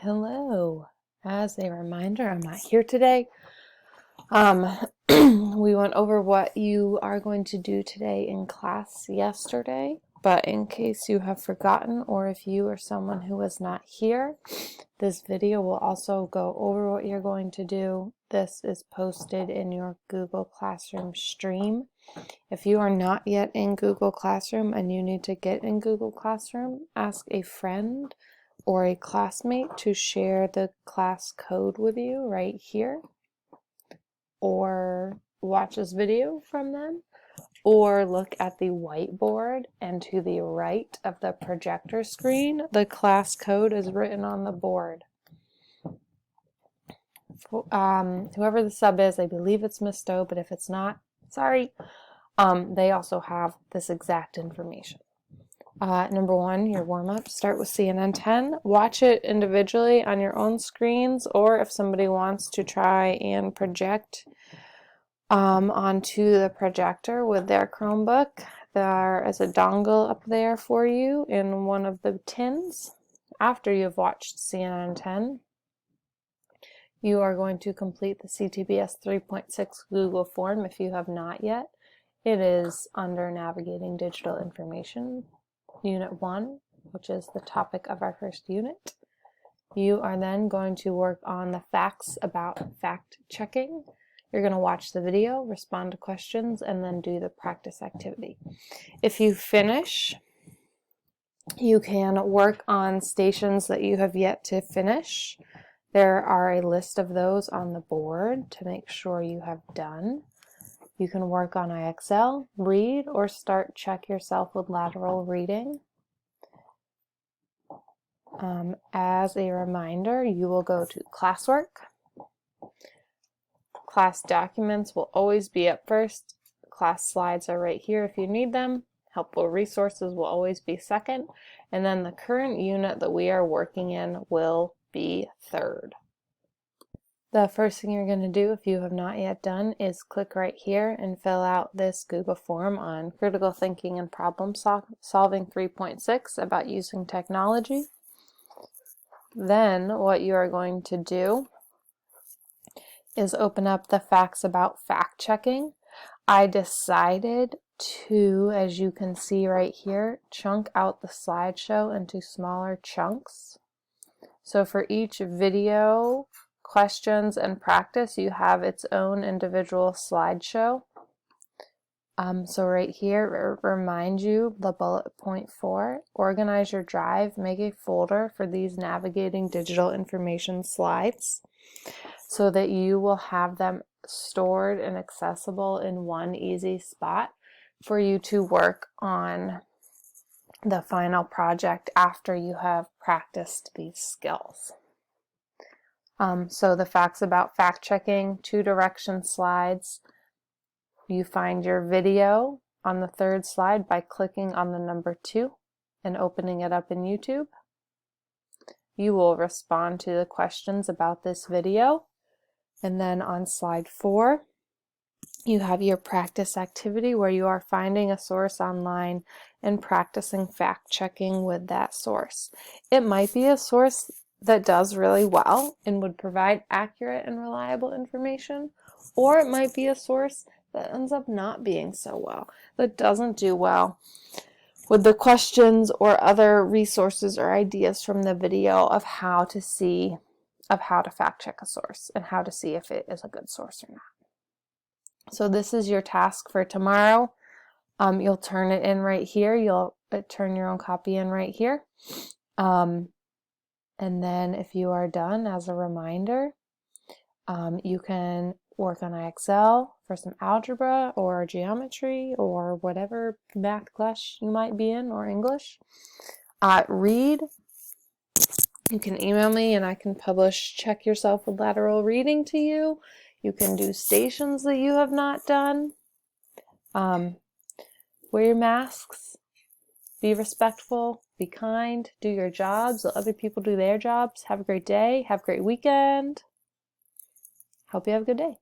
Hello. As a reminder, I'm not here today. We went over what you are going to do today in class yesterday, but in case you have forgotten or if you are someone who was not here, this video will also go over what you're going to do. This is posted in your Google Classroom stream. If you are not yet in Google Classroom and you need to get in Google Classroom, ask a friend or a classmate to share the class code with you right here, or watch this video from them, or look at the whiteboard, and to the right of the projector screen, the class code is written on the board. Whoever the sub is, I believe it's Miss Stowe, but if it's not, sorry. They also have this exact information. Number one, your warm-up, start with CNN 10. Watch it individually on your own screens, or if somebody wants to try and project onto the projector with their Chromebook, there is a dongle up there for you in one of the tins. After you've watched CNN 10, you are going to complete the CTBS 3.6 Google form if you have not yet. It is under Navigating Digital Information, Unit 1, which is the topic of our first unit. You are then going to work on the facts about fact checking. You're going to watch the video, respond to questions, and then do the practice activity. If you finish, you can work on stations that you have yet to finish. There are a list of those on the board to make sure you have done. You can work on IXL, read, or start check yourself with lateral reading. As a reminder, you will go to classwork. Class documents will always be up first. Class slides are right here if you need them. Helpful resources will always be second. And then the current unit that we are working in will be third. The first thing you're going to do, if you have not yet done, is click right here and fill out this Google form on Critical Thinking and Problem Solving 3.6 about using technology. Then what you are going to do is open up the facts about fact checking. I decided to, as you can see right here, chunk out the slideshow into smaller chunks. So for each video, questions, and practice, you have its own individual slideshow. So right here, remind you the bullet point 4, organize your drive, make a folder for these Navigating Digital Information slides so that you will have them stored and accessible in one easy spot for you to work on the final project after you have practiced these skills. So the facts about fact checking, 2 direction slides. You find your video on the third slide by clicking on the number 2 and opening it up in YouTube. You will respond to the questions about this video. And then on slide 4, you have your practice activity where you are finding a source online and practicing fact checking with that source. It might be a source that does really well and would provide accurate and reliable information, or it might be a source that ends up not being so well, that doesn't do well with the questions or other resources or ideas from the video of how to fact check a source and how to see if it is a good source or not. So this is your task for tomorrow. You'll turn it in right here. You'll turn your own copy in right here. And then if you are done, as a reminder, you can work on IXL for some algebra or geometry or whatever math class you might be in, or English. Read. You can email me and I can publish Check Yourself with Lateral Reading to you. You can do stations that you have not done. Wear your masks. Be respectful. Be kind. Do your jobs. Let other people do their jobs. Have a great day. Have a great weekend. Hope you have a good day.